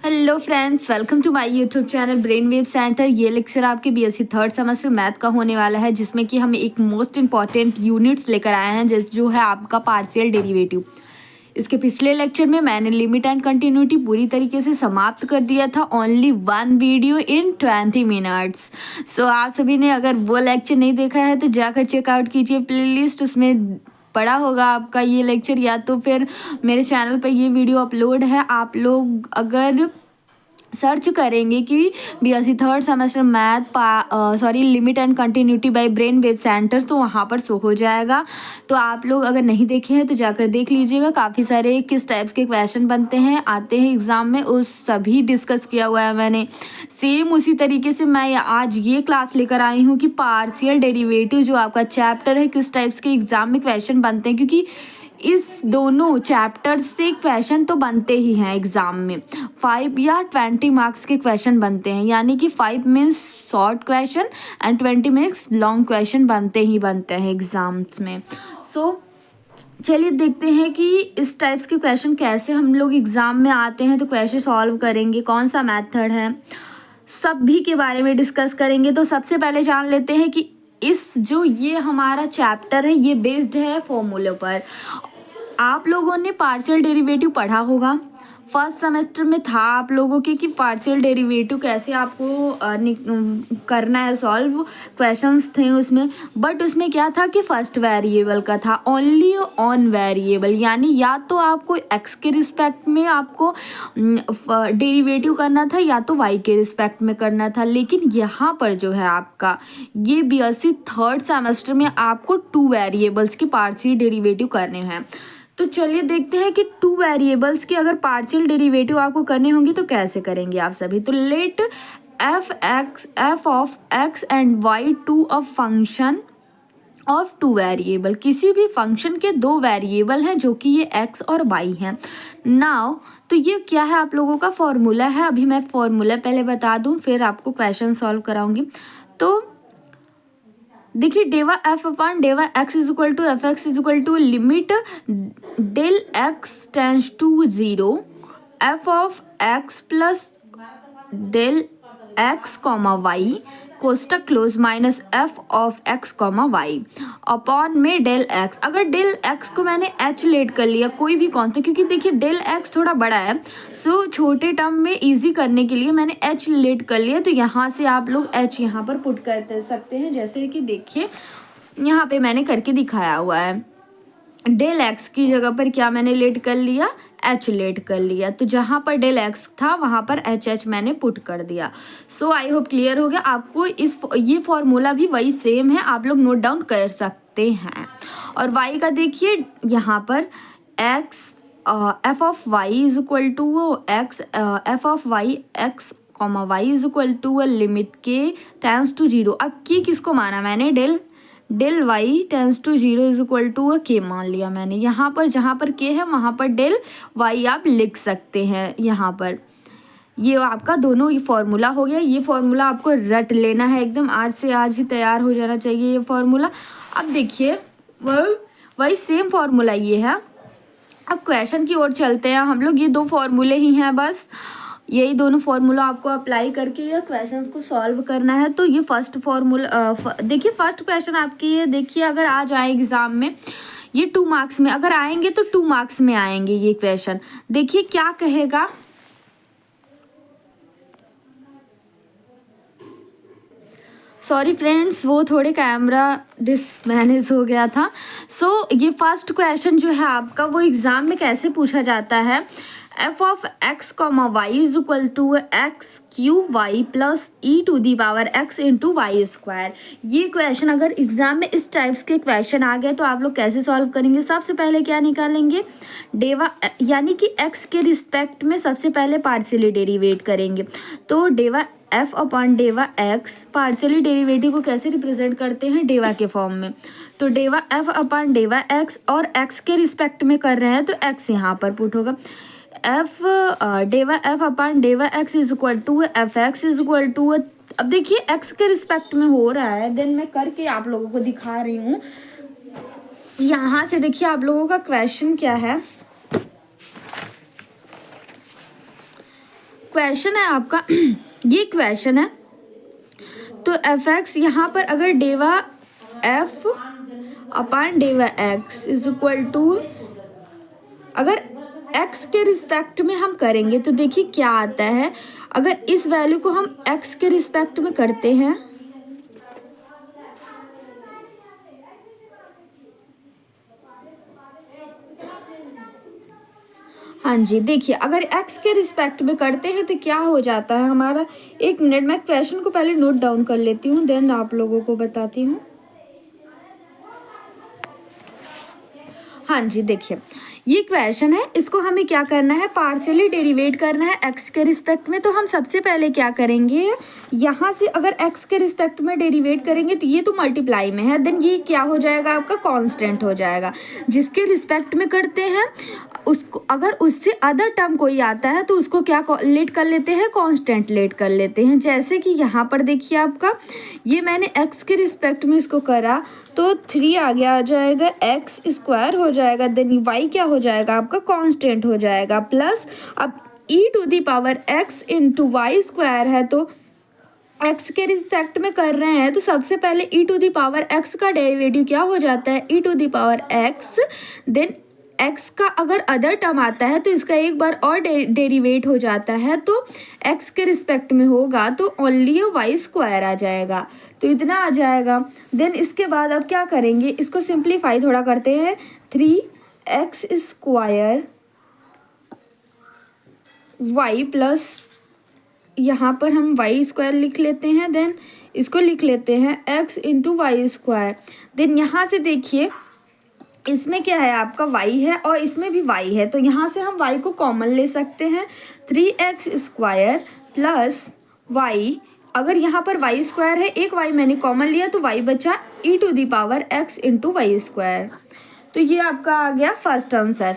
Hello friends, welcome to my YouTube channel brain wave centre. ये lecture आपके BSc third semester math का होने वाला है, जिसमें कि हम एक मोस्ट इंपॉर्टेंट यूनिट्स लेकर आए हैं जो है आपका पार्शियल डेरिवेटिव। इसके पिछले लेक्चर में मैंने लिमिट एंड कंटिन्यूटी पूरी तरीके से समाप्त कर दिया था, ओनली 1 वीडियो इन 20 मिनट्स। सो आप सभी ने अगर वो लेक्चर नहीं देखा है तो जाकर चेकआउट कीजिए प्लेलिस्ट, उसमें पड़ा होगा आपका ये लेक्चर, या तो फिर मेरे चैनल पर ये वीडियो अपलोड है। आप लोग अगर सर्च करेंगे कि BSc third semester math limit and continuity by brain wave centre, तो वहाँ पर शो हो जाएगा। तो आप लोग अगर नहीं देखे हैं तो जाकर देख लीजिएगा। काफ़ी सारे किस टाइप्स के क्वेश्चन बनते हैं आते हैं एग्ज़ाम में, उस सभी डिस्कस किया हुआ है मैंने। सेम उसी तरीके से मैं आज ये क्लास लेकर आई हूँ कि पार्शियल डेरिवेटिव जो आपका चैप्टर है, किस टाइप्स के एग्ज़ाम में क्वेश्चन बनते हैं, क्योंकि इस दोनों चैप्टर से क्वेश्चन तो बनते ही हैं एग्ज़ाम में। 5 या 20 मार्क्स के क्वेश्चन बनते हैं, यानी कि 5 means short question and 20 means long question बनते ही बनते हैं एग्ज़ाम्स में। चलिए देखते हैं कि इस टाइप्स के क्वेश्चन कैसे हम लोग एग्ज़ाम में आते हैं, तो कैसे सॉल्व करेंगे, कौन सा मेथड है, सभी के बारे में डिस्कस करेंगे। तो सबसे पहले जान लेते हैं कि ये हमारा चैप्टर है, ये बेस्ड है फॉर्मूले पर। आप लोगों ने पार्शियल डेरिवेटिव पढ़ा होगा, फर्स्ट सेमेस्टर में था आप लोगों के कि पार्शियल डेरिवेटिव कैसे आपको करना है सॉल्व, क्वेश्चंस थे उसमें। बट उसमें क्या था कि फर्स्ट वेरिएबल का था, ओनली ऑन वेरिएबल, यानी या तो आपको एक्स के रिस्पेक्ट में आपको डेरिवेटिव करना था या तो वाई के रिस्पेक्ट में करना था। लेकिन यहाँ पर जो है आपका ये बीएससी थर्ड सेमेस्टर में आपको 2 वेरिएबल्स के पार्शियल डेरिवेटिव करने हैं। तो चलिए देखते हैं कि 2 वेरिएबल्स के अगर पार्शियल डेरिवेटिव आपको करने होंगे तो कैसे करेंगे आप सभी। तो let f of x and y to a function of 2 variable, किसी भी फंक्शन के 2 वेरिएबल हैं जो कि ये x और y हैं। नाउ तो ये क्या है, आप लोगों का फॉर्मूला है। अभी मैं फॉर्मूला पहले बता दूं, फिर आपको क्वेश्चन सॉल्व कराऊंगी। तो देखिए, डेवा एफ अपॉन डेवा X is equal to F X is equal to limit del X tends to 0 F of X plus del X comma Y कोष्टक close minus F of x comma Y upon में del X. अगर del X को मैंने H late कर लिया, कोई भी constant, क्योंकि देखिए डेल एक्स थोड़ा बड़ा है, सो छोटे टर्म में इजी करने के लिए मैंने एच लेट कर लिया। तो यहाँ से आप लोग एच यहाँ पर पुट कर सकते हैं, जैसे कि देखिए यहाँ पे मैंने करके दिखाया हुआ है। डेल एक्स की जगह पर क्या मैंने लेट कर लिया, एच लेट कर लिया। तो जहाँ पर डेल एक्स था वहाँ पर एच मैंने पुट कर दिया। सो आई होप क्लियर हो गया आपको। ये फॉर्मूला भी वही सेम है, आप लोग नोट डाउन कर सकते हैं। और y का देखिए यहाँ पर x f of y is equal to x f of y x comma y is equal to limit k tends to 0। अब की किसको माना मैंने, del y tends to 0 is equal to k मान लिया मैंने। यहाँ पर जहाँ पर के है वहाँ पर डेल वाई आप लिख सकते हैं। यहाँ पर ये आपका दोनों ये फॉर्मूला हो गया। ये फॉर्मूला आपको रट लेना है एकदम, आज से आज ही तैयार हो जाना चाहिए ये फॉर्मूला। अब देखिए वही सेम फॉर्मूला ये है। अब क्वेश्चन की ओर चलते हैं हम लोग। ये 2 फॉर्मूले ही हैं बस, यही दोनों फार्मूला आपको अप्लाई करके ये क्वेश्चन को सॉल्व करना है। तो ये फर्स्ट फार्मूला देखिए, फर्स्ट क्वेश्चन आपके ये देखिए, अगर आ जाए एग्जाम में ये 2 मार्क्स में अगर आएंगे तो 2 मार्क्स में आएंगे ये क्वेश्चन। देखिए क्या कहेगा, सॉरी फ्रेंड्स, वो थोड़े कैमरा डिसमैनेज हो गया था। ये फर्स्ट क्वेश्चन जो है आपका वो एग्जाम में कैसे पूछा जाता है, f of x comma y is equal to x cube y plus e to the power x into y square. ये क्वेश्चन अगर एग्जाम में इस टाइप्स के क्वेश्चन आ गए तो आप लोग कैसे सॉल्व करेंगे। सबसे पहले क्या निकालेंगे, डेवा यानी कि एक्स के रिस्पेक्ट में सबसे पहले पार्शियली डेरिवेट करेंगे। तो डेवा एफ अपॉन डेवा एक्स, पार्शियली डेरिवेटिव को कैसे रिप्रेजेंट करते हैं, डेवा के फॉर्म में। तो डेवा एफ अपॉन डेवा एक्स, और एक्स के रिस्पेक्ट में कर रहे हैं तो एक्स यहाँ पर पुट होगा। एफ डेवा एफ अपॉन डेवा X is equal to F X is equal to, अब देखिए एक्स के रिस्पेक्ट में हो रहा है, देन मैं करके आप लोगों को दिखा रही हूँ। यहाँ से देखिए आप लोगों का क्वेश्चन क्या है, क्वेश्चन है आपका ये क्वेश्चन है, तो एफ एक्स यहाँ पर अगर डेवा एफ अपान डेवा एक्स इज इक्वल टू, अगर x के रिस्पेक्ट में हम करेंगे तो देखिए क्या आता है। अगर इस वैल्यू को हम x के रिस्पेक्ट में करते हैं, हाँ जी देखिए अगर x के रिस्पेक्ट में करते हैं तो क्या हो जाता है हमारा। एक मिनट, मैं क्वेश्चन को पहले नोट डाउन कर लेती हूँ, देन आप लोगों को बताती हूँ। हाँ जी देखिए ये क्वेश्चन है, इसको हमें क्या करना है, पार्शियली डेरिवेट करना है x के रिस्पेक्ट में। तो हम सबसे पहले क्या करेंगे, यहाँ से अगर x के रिस्पेक्ट में डेरिवेट करेंगे तो ये तो मल्टीप्लाई में है, देन ये क्या हो जाएगा आपका कांस्टेंट हो जाएगा। जिसके रिस्पेक्ट में करते हैं उसको, अगर उससे अदर टर्म कोई आता है तो उसको क्या लेट कर लेते हैं, कांस्टेंट लेट कर लेते हैं। जैसे कि यहाँ पर देखिए आपका ये मैंने x के रिस्पेक्ट में इसको करा तो 3 आगे आ जाएगा, एक्स स्क्वायर हो जाएगा, देन y क्या हो जाएगा आपका कांस्टेंट हो जाएगा, प्लस अब e⁻x इंटू वाई स्क्वायर है, तो x के रिस्पेक्ट में कर रहे हैं तो सबसे पहले e⁻x का डेरिवेटिव क्या हो जाता है, e⁻x, देन x का अगर अदर टर्म आता है तो इसका एक बार और डेरिवेट हो जाता है, तो x के रिस्पेक्ट में होगा तो ओनली वाई स्क्वायर आ जाएगा, तो इतना आ जाएगा। देन इसके बाद अब क्या करेंगे, इसको सिंप्लीफाई थोड़ा करते हैं, 3x स्क्वायर y प्लस यहाँ पर हम वाई स्क्वायर लिख लेते हैं, देन इसको लिख लेते हैं x into y square. Then यहाँ से देखिए इसमें क्या है आपका y है और इसमें भी y है, तो यहाँ से हम y को कॉमन ले सकते हैं, 3x स्क्वायर प्लस y, अगर यहाँ पर वाई स्क्वायर है, एक y मैंने कॉमन लिया तो y बचा e⁻x इंटू वाई स्क्वायर। तो ये आपका आ गया फर्स्ट आंसर,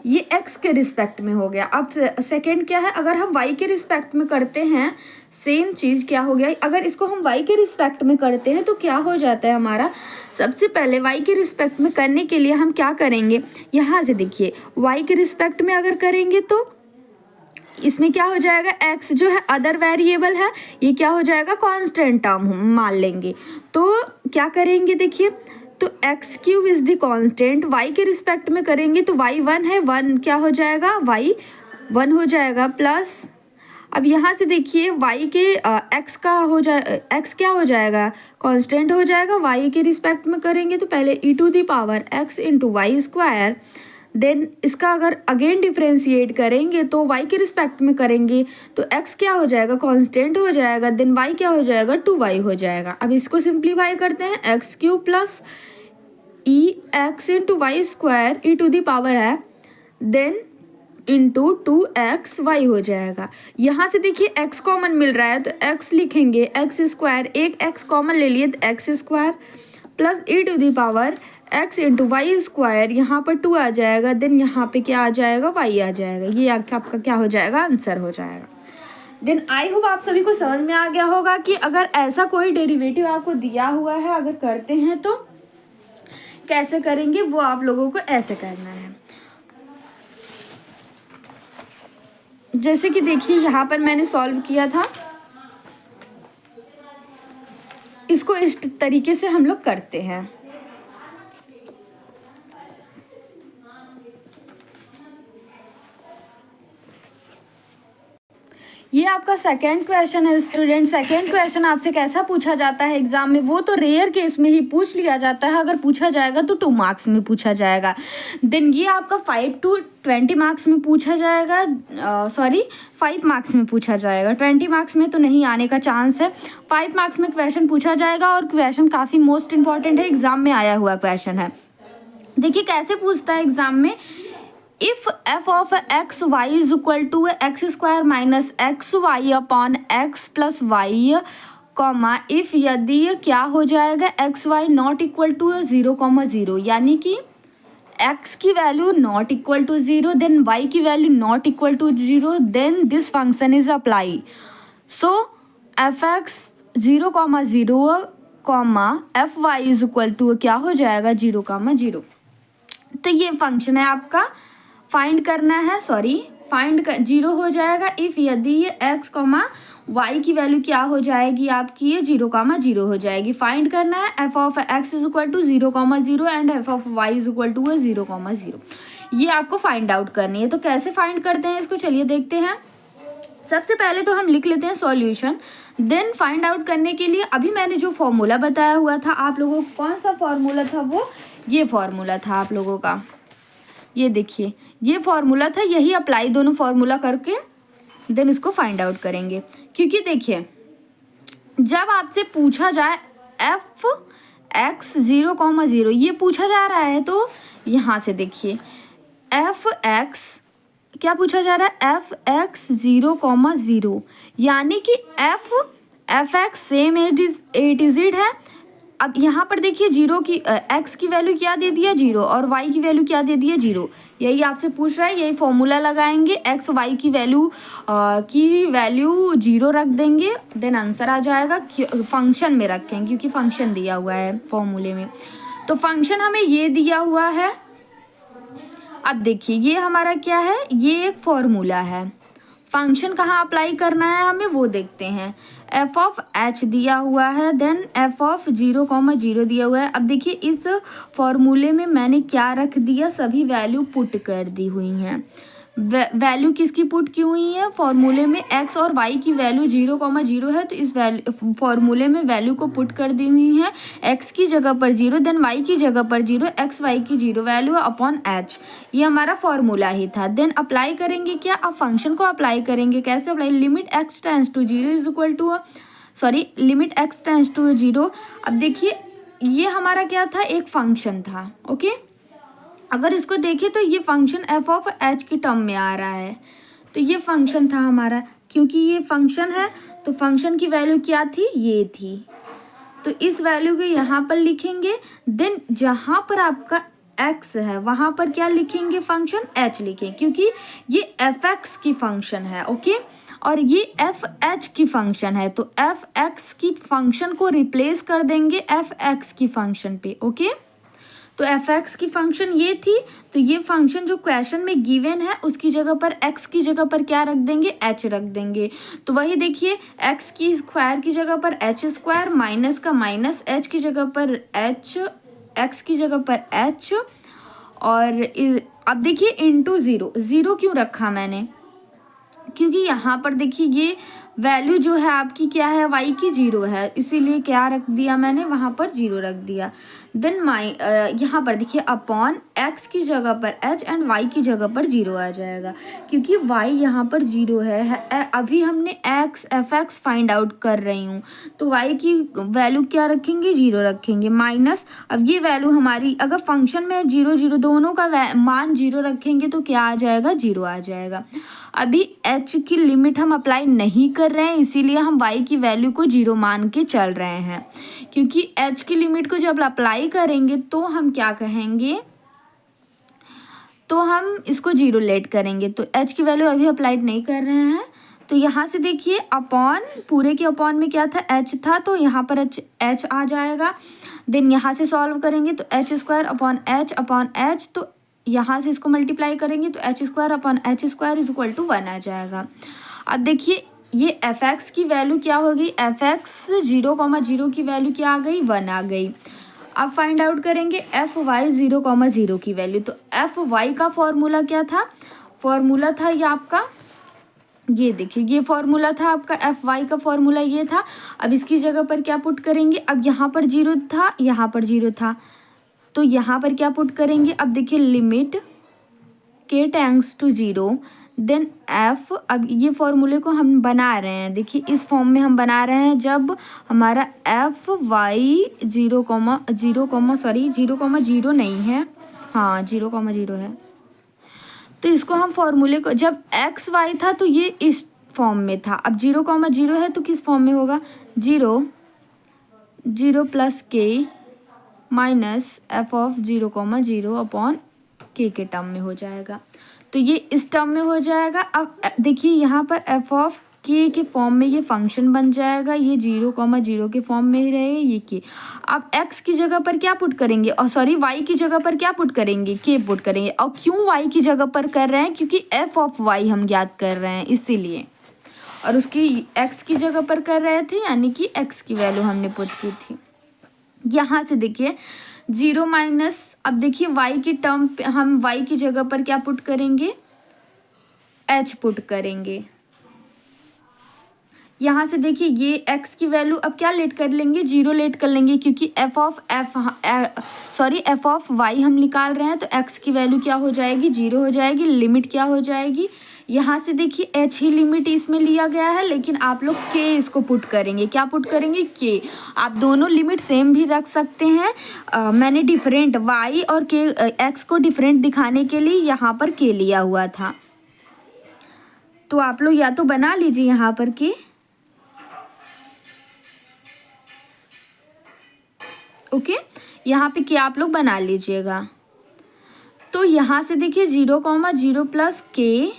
ये x के रिस्पेक्ट में हो गया। अब सेकंड क्या है, अगर हम y के रिस्पेक्ट में करते हैं सेम चीज़ क्या हो गया, अगर इसको हम y के रिस्पेक्ट में करते हैं तो क्या हो जाता है हमारा। सबसे पहले y के रिस्पेक्ट में करने के लिए हम क्या करेंगे, यहाँ से देखिए y के रिस्पेक्ट में अगर करेंगे तो इसमें क्या हो जाएगा, x जो है अदर वेरिएबल है, ये क्या हो जाएगा कांस्टेंट टर्म मान लेंगे। तो क्या करेंगे देखिए, तो x cube is the constant, y के रिस्पेक्ट में करेंगे तो वाई 1 है, 1 क्या हो जाएगा, वाई 1 हो जाएगा, प्लस अब यहाँ से देखिए y के x का हो जाए, x क्या हो जाएगा कांस्टेंट हो जाएगा, y के रिस्पेक्ट में करेंगे तो पहले e⁻x into y square, then इसका अगर अगेन डिफ्रेंशिएट करेंगे तो y के रिस्पेक्ट में करेंगे तो x क्या हो जाएगा कांस्टेंट हो जाएगा, देन y क्या हो जाएगा 2y हो जाएगा। अब इसको सिंप्लीफाई करते हैं, x cube plus x into y square e⁻ है, देन इंटू 2xy हो जाएगा। यहाँ से देखिए x कॉमन मिल रहा है तो x लिखेंगे, एक्स स्क्वायर, एक x कॉमन ले लिए तो x square plus e⁻x into y square, यहाँ पर 2 आ जाएगा, देन यहाँ पे क्या आ जाएगा y आ जाएगा, ये आपका क्या हो जाएगा आंसर हो जाएगा। देन आई होप आप सभी को समझ में आ गया होगा कि अगर ऐसा कोई डेरिवेटिव आपको दिया हुआ है, अगर करते हैं तो कैसे करेंगे, वो आप लोगों को ऐसे करना है। जैसे कि देखिए यहाँ पर मैंने सॉल्व किया था, इसको इस तरीके से हम लोग करते हैं। ये आपका सेकंड क्वेश्चन है स्टूडेंट। सेकंड क्वेश्चन आपसे कैसा पूछा जाता है एग्जाम में, वो तो रेयर केस में ही पूछ लिया जाता है, अगर पूछा जाएगा तो 2 मार्क्स में पूछा जाएगा। देन ये आपका 5 to 20 मार्क्स में पूछा जाएगा, 5 मार्क्स में पूछा जाएगा, 20 मार्क्स में तो नहीं आने का चांस है। 5 मार्क्स में क्वेश्चन पूछा जाएगा और क्वेश्चन काफ़ी मोस्ट इंपॉर्टेंट है, एग्जाम में आया हुआ क्वेश्चन है। देखिए कैसे पूछता है एग्जाम में, if f of x y is equal to x square minus x y upon x plus y, comma if यदि क्या हो जाएगा x y not equal to 0,0, यानी कि x की value not equal to 0, then y की value not equal to 0, then this function is apply. So f x 0,0 comma f y is equal to क्या हो जाएगा 0,0। तो ये फंक्शन है आपका, फाइंड करना है, फाइंड कर 0 हो जाएगा इफ़ यदि ये x कॉमा वाई की वैल्यू क्या हो जाएगी आपकी, ये 0,0 हो जाएगी। फाइंड करना है f of x is equal to 0,0 and f of y is equal to 0,0। ये आपको फाइंड आउट करनी है। तो कैसे फाइंड करते हैं इसको, चलिए देखते हैं। सबसे पहले तो हम लिख लेते हैं सॉल्यूशन। देन फाइंड आउट करने के लिए अभी मैंने जो फॉर्मूला बताया हुआ था आप लोगों को, कौन सा फॉर्मूला था, वो ये फॉर्मूला था आप लोगों का, ये देखिए ये फॉर्मूला था, यही अप्लाई दोनों फॉर्मूला करके देन इसको फाइंड आउट करेंगे। क्योंकि देखिए जब आपसे पूछा जाए एफ एक्स 0,0 ये पूछा जा रहा है, तो यहाँ से देखिए एफ एक्स क्या पूछा जा रहा है, एफ एक्स 0,0 यानी कि f x same a to z है। अब यहाँ पर देखिए जीरो की एक्स की वैल्यू क्या दे दिया 0 और वाई की वैल्यू क्या दे दिया 0। यही आपसे पूछ रहा है, यही फॉर्मूला लगाएंगे, एक्स वाई की वैल्यू 0 रख देंगे, देन आंसर आ जाएगा। फंक्शन में रखेंगे क्योंकि फंक्शन दिया हुआ है फॉर्मूले में, तो फंक्शन हमें ये दिया हुआ है। अब देखिए ये हमारा क्या है, ये एक फॉर्मूला है। फंक्शन कहाँ अप्लाई करना है हमें वो देखते हैं। एफ ऑफ एच दिया हुआ है, देन एफ ऑफ 0,0 दिया हुआ है। अब देखिए इस फॉर्मूले में मैंने क्या रख दिया, सभी वैल्यू पुट कर दी हुई हैं। वैल्यू किसकी पुट की हुई है, फॉर्मूले में एक्स और वाई की वैल्यू 0,0 है, तो इस फॉर्मूले में वैल्यू को पुट कर दी हुई है। एक्स की जगह पर 0, देन वाई की जगह पर 0, एक्स वाई की 0 वैल्यू अपॉन एच, ये हमारा फॉर्मूला ही था। देन अप्लाई करेंगे क्या, अब फंक्शन को अप्लाई करेंगे। कैसे apply, limit x tends to 0 is equal to limit x tends to 0। अब देखिए ये हमारा क्या था, एक फंक्शन था, ओके। अगर इसको देखें तो ये फंक्शन एफ ऑफ एच की टर्म में आ रहा है, तो ये फंक्शन था हमारा। क्योंकि ये फंक्शन है तो फंक्शन की वैल्यू क्या थी, ये थी, तो इस वैल्यू को यहाँ पर लिखेंगे। देन जहाँ पर आपका x है वहाँ पर क्या लिखेंगे, फंक्शन h लिखें, क्योंकि ये एफ एक्स की फंक्शन है, ओके, और ये एफ एच की फंक्शन है, तो एफ एक्स की फंक्शन को रिप्लेस कर देंगे एफ एक्स की फंक्शन पे, ओके। तो एफ एक्स की फंक्शन ये थी, तो ये फंक्शन जो क्वेश्चन में गिवन है उसकी जगह पर एक्स की जगह पर क्या रख देंगे, एच रख देंगे। तो वही देखिए एक्स की स्क्वायर की जगह पर एच स्क्वायर, माइनस का माइनस, एच की जगह पर एच, एक्स की जगह पर एच, और अब देखिए इंटू 0 क्यों रखा मैंने, क्योंकि यहाँ पर देखिए ये वैल्यू जो है आपकी क्या है, वाई की 0 है, इसीलिए क्या रख दिया मैंने, वहाँ पर 0 रख दिया। देन यहाँ पर देखिए अपॉन एक्स की जगह पर एच एंड वाई की जगह पर 0 आ जाएगा, क्योंकि वाई यहाँ पर 0 है। अभी हमने x F x find out कर रही हूँ, तो वाई की वैल्यू क्या रखेंगे, 0 रखेंगे, माइनस। अब ये वैल्यू हमारी अगर फंक्शन में 0 दोनों का मान 0 रखेंगे तो क्या आ जाएगा, 0 आ जाएगा। अभी h की लिमिट हम अप्लाई नहीं कर रहे हैं, इसीलिए हम y की वैल्यू को 0 मान के चल रहे हैं, क्योंकि h की लिमिट को जब अप्लाई करेंगे तो हम क्या कहेंगे, तो हम इसको 0 लेट करेंगे। तो h की वैल्यू अभी अप्लाइड नहीं कर रहे हैं, तो यहाँ से देखिए अपॉन, पूरे के अपॉन में क्या था, h था, तो यहाँ पर h आ जाएगा। देन यहाँ से सॉल्व करेंगे तो एच स्क्वायर अपॉन एच, तो यहाँ से इसको मल्टीप्लाई करेंगे तो h square upon h square is equal to 1 आ जाएगा। अब देखिए ये एफ एक्स की वैल्यू क्या होगी, एफ एक्स 0,0 की वैल्यू क्या आ गई, 1 आ गई। अब फाइंड आउट करेंगे एफ वाई 0,0 की वैल्यू। तो एफ वाई का फॉर्मूला क्या था, फॉर्मूला था ये आपका, ये देखिए ये फॉर्मूला था आपका, एफ वाई का फॉर्मूला ये था। अब इसकी जगह पर क्या पुट करेंगे, अब यहाँ पर 0 था, यहाँ पर 0 था, तो यहाँ पर क्या पुट करेंगे। अब देखिए लिमिट के टेंड्स टू 0, देन एफ, अब ये फॉर्मूले को हम बना रहे हैं, देखिए इस फॉर्म में हम बना रहे हैं जब हमारा एफ वाई 0,0 नहीं है, हाँ 0,0 है, तो इसको हम फॉर्मूले को, जब एक्स वाई था तो ये इस फॉर्म में था, अब 0,0 है तो किस फॉर्म में होगा, 0 प्लस के माइनस एफ ऑफ 0,0 अपॉन के टर्म में हो जाएगा, तो ये इस टर्म में हो जाएगा। अब देखिए यहाँ पर एफ ऑफ के फॉर्म में ये फंक्शन बन जाएगा, ये 0,0 के फॉर्म में ही रहेगा ये के। आप x की जगह पर क्या पुट करेंगे, और सॉरी y की जगह पर क्या पुट करेंगे, के पुट करेंगे। और क्यों y की जगह पर कर रहे हैं, क्योंकि f ऑफ y हम ज्ञात कर रहे हैं इसीलिए, और उसकी x की जगह पर कर रहे थे, यानी कि x की वैल्यू हमने पुट की थी। यहाँ से देखिए 0 माइनस, अब देखिए y की टर्म पे हम y की जगह पर क्या पुट करेंगे, h पुट करेंगे। यहाँ से देखिए ये x की वैल्यू अब क्या लेट कर लेंगे, 0 लेट कर लेंगे, क्योंकि f ऑफ y हम निकाल रहे हैं, तो x की वैल्यू क्या हो जाएगी, 0 हो जाएगी। लिमिट क्या हो जाएगी, यहाँ से देखिए h ही लिमिट इसमें लिया गया है, लेकिन आप लोग k इसको पुट करेंगे, क्या पुट करेंगे, k। आप दोनों लिमिट सेम भी रख सकते हैं। मैंने डिफरेंट y और k x को डिफरेंट दिखाने के लिए यहाँ पर k लिया हुआ था, तो आप लोग या तो बना लीजिए यहाँ पर k, ओके। यहाँ पे क्या आप लोग बना लीजिएगा। तो यहाँ से देखिए 0,0 प्लस के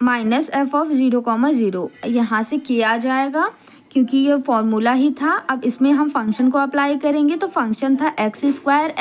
माइनस एफ ऑफ 0,0, यहाँ से के आ जाएगा, क्योंकि ये फॉर्मूला ही था। अब इसमें हम फंक्शन को अप्लाई करेंगे, तो फंक्शन था एक्स स्क्वायर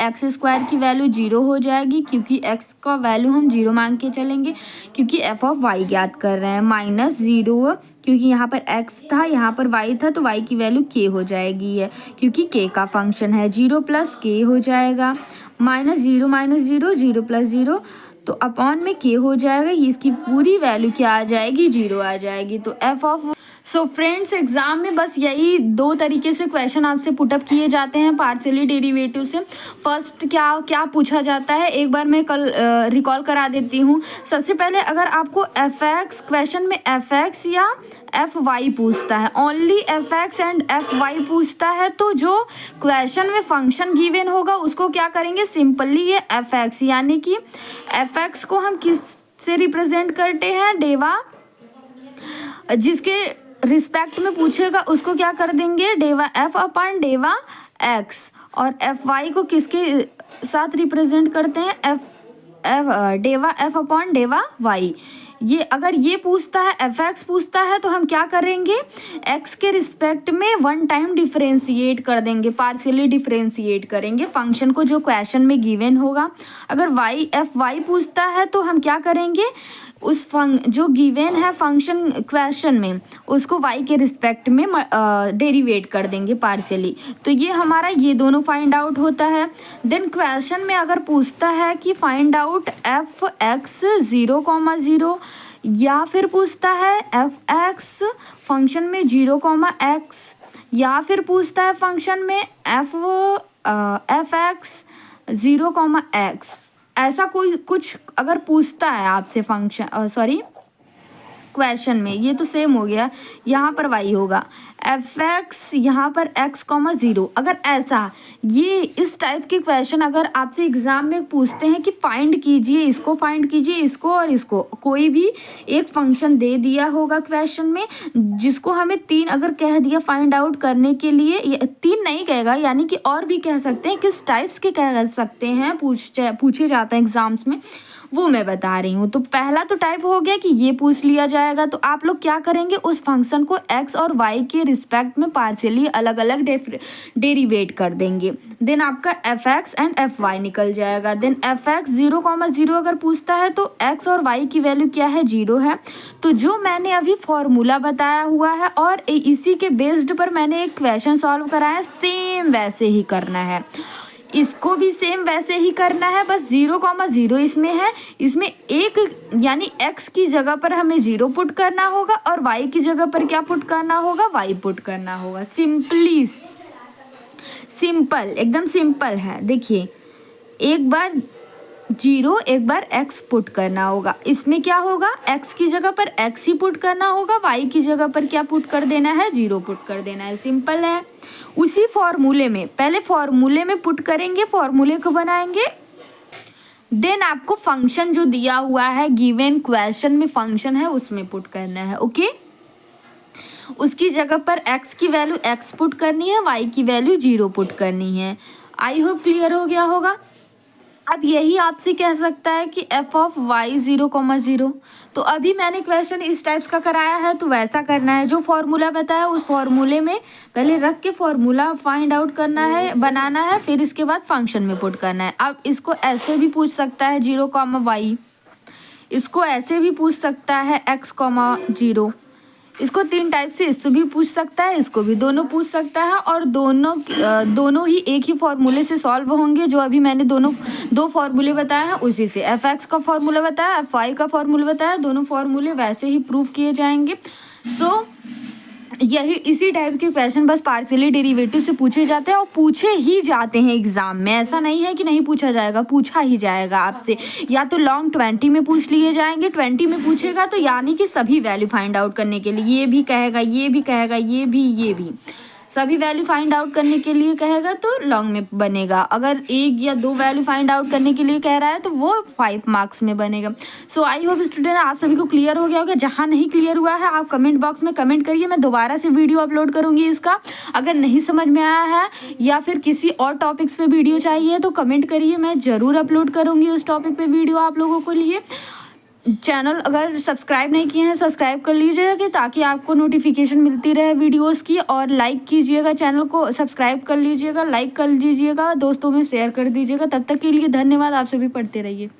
की वैल्यू 0 हो जाएगी, क्योंकि एक्स का वैल्यू हम 0 मांग के चलेंगे, क्योंकि एफ ऑफ वाई ज्ञात कर रहे हैं। माइनस 0, क्योंकि यहाँ पर x था, यहाँ पर y था, तो y की वैल्यू k हो जाएगी है, क्योंकि k का फंक्शन है। 0 प्लस k हो जाएगा, माइनस 0 0 प्लस 0, तो अपॉन में k हो जाएगा, इसकी पूरी वैल्यू क्या आ जाएगी, 0 आ जाएगी। तो f of, so friends exam में बस यही 2 तरीके से क्वेश्चन आपसे पुटअप किए जाते हैं पार्शियली डेरिवेटिव से। फर्स्ट क्या पूछा जाता है, एक बार मैं कल रिकॉल करा देती हूँ। सबसे पहले अगर आपको fx क्वेश्चन में fx या fy पूछता है, ओनली fx एंड fy पूछता है, तो जो क्वेश्चन में फंक्शन गिवन होगा उसको क्या करेंगे, सिंपली ये fx, यानी कि fx को हम किस से रिप्रेजेंट करते हैं, डेवा, जिसके रिस्पेक्ट में पूछेगा उसको क्या कर देंगे, डेवा f अपॉन डेवा x, और fy को किसके साथ रिप्रेजेंट करते हैं, डेवा f अपॉन डेवा y। ये अगर ये पूछता है, fx पूछता है, तो हम क्या करेंगे, x के रिस्पेक्ट में 1 टाइम डिफरेंशिएट कर देंगे, पार्शियली डिफरेंशिएट करेंगे फंक्शन को जो क्वेश्चन में गिवन होगा। अगर fy पूछता है तो हम क्या करेंगे, उस जो गिवन है फंक्शन क्वेश्चन में, उसको y के रिस्पेक्ट में डेरिवेट कर देंगे पार्शियली। तो ये हमारा ये दोनों फाइंड आउट होता है। देन क्वेश्चन में अगर पूछता है कि फाइंड आउट f(x) 0,0, या फिर पूछता है f(x) फंक्शन में 0,x, या फिर पूछता है फंक्शन में f(x) 0,x, ऐसा कोई कुछ अगर पूछता है आपसे फंक्शन क्वेश्चन में, ये तो सेम हो गया, यहाँ पर y होगा fx, यहाँ पर x,0। अगर ऐसा ये इस टाइप के क्वेश्चन अगर आपसे एग्जाम में पूछते हैं कि फाइंड कीजिए इसको, फाइंड कीजिए इसको और इसको, कोई भी एक फंक्शन दे दिया होगा क्वेश्चन में, जिसको हमें 3 अगर कह दिया फाइंड आउट करने के लिए, 3 नहीं कहेगा, यानी कि और भी कह सकते हैं, किस टाइप्स के कह सकते हैं पूछे जाते हैं एग्जाम्स में, वो मैं बता रही हूँ। तो पहला तो टाइप हो गया कि ये पूछ लिया जाएगा, तो आप लोग क्या करेंगे, उस फंक्शन को x और y के रिस्पेक्ट में पार्शियली अलग अलग डेरिवेट कर देंगे। देन आपका fx एंड fy निकल जाएगा। देन fx 0,0 अगर पूछता है तो x और y की वैल्यू क्या है, 0 है। तो जो मैंने अभी फॉर्मूला बताया हुआ है और इसी के बेस्ड पर मैंने एक क्वेश्चन सॉल्व कराया, सेम वैसे ही करना है, इसको भी सेम वैसे ही करना है, बस 0,0 इसमें है, इसमें एक यानी x की जगह पर हमें 0 पुट करना होगा और y की जगह पर क्या पुट करना होगा, y पुट करना होगा। सिंपल एकदम सिंपल है। देखिए एक बार 0 एक बार x पुट करना होगा, इसमें क्या होगा, x की जगह पर x ही पुट करना होगा, y की जगह पर क्या पुट कर देना है, 0 पुट कर देना है। सिंपल है। उसी फॉर्मूले में पहले फॉर्मूले में पुट करेंगे, फॉर्मूले को बनाएंगे, देन आपको फंक्शन जो दिया हुआ है गिवन क्वेश्चन में फंक्शन है उसमें पुट करना है। ओके, उसकी जगह पर x की वैल्यू x पुट करनी है, y की वैल्यू 0 पुट करनी है। आई होप क्लियर हो गया होगा। अब यही आपसे कह सकता है कि एफ ऑफ वाई 0,0। तो अभी मैंने क्वेश्चन इस टाइप्स का कराया है, तो वैसा करना है। जो फॉर्मूला बताया उस फॉर्मूले में पहले रख के फॉर्मूला फाइंड आउट करना है, बनाना है, फिर इसके बाद फंक्शन में पुट करना है। अब इसको ऐसे भी पूछ सकता है 0,y, इसको ऐसे भी पूछ सकता है x,0, इसको 3 टाइप से इससे भी पूछ सकता है, इसको भी दोनों पूछ सकता है, और दोनों ही एक ही फॉर्मूले से सॉल्व होंगे। जो अभी मैंने दो फॉर्मूले बताए हैं उसी से, एफ एक्स का फॉर्मूला बताया, एफ वाई का फॉर्मूला बताया, दोनों फॉर्मूले वैसे ही प्रूव किए जाएंगे। तो यही इसी टाइप के क्वेश्चन बस पार्शियली डेरिवेटिव से पूछे जाते हैं, और पूछे ही जाते हैं एग्जाम में। ऐसा नहीं है कि नहीं पूछा जाएगा, पूछा ही जाएगा आपसे। या तो लॉन्ग 20 में पूछ लिए जाएंगे, 20 में पूछेगा तो यानी कि सभी वैल्यू फाइंड आउट करने के लिए, ये भी कहेगा, ये भी कहेगा, ये भी सभी वैल्यू फाइंड आउट करने के लिए कहेगा तो लॉन्ग में बनेगा। अगर 1 या 2 वैल्यू फाइंड आउट करने के लिए कह रहा है तो वो 5 मार्क्स में बनेगा। सो आई होप स्टूडेंट आप सभी को क्लियर हो गया होगा। जहाँ नहीं क्लियर हुआ है आप कमेंट बॉक्स में कमेंट करिए, मैं दोबारा से वीडियो अपलोड करूँगी इसका। अगर नहीं समझ में आया है या फिर किसी और टॉपिक्स पे वीडियो चाहिए तो कमेंट करिए, मैं ज़रूर अपलोड करूँगी उस टॉपिक पे वीडियो आप लोगों के लिए। चैनल अगर सब्सक्राइब नहीं किए हैं सब्सक्राइब कर लीजिएगा कि ताकि आपको नोटिफिकेशन मिलती रहे वीडियोस की, और लाइक कीजिएगा, चैनल को सब्सक्राइब कर लीजिएगा, लाइक कर लीजिएगा, दोस्तों में शेयर कर दीजिएगा। तब तक के लिए धन्यवाद, आप सभी पढ़ते रहिए।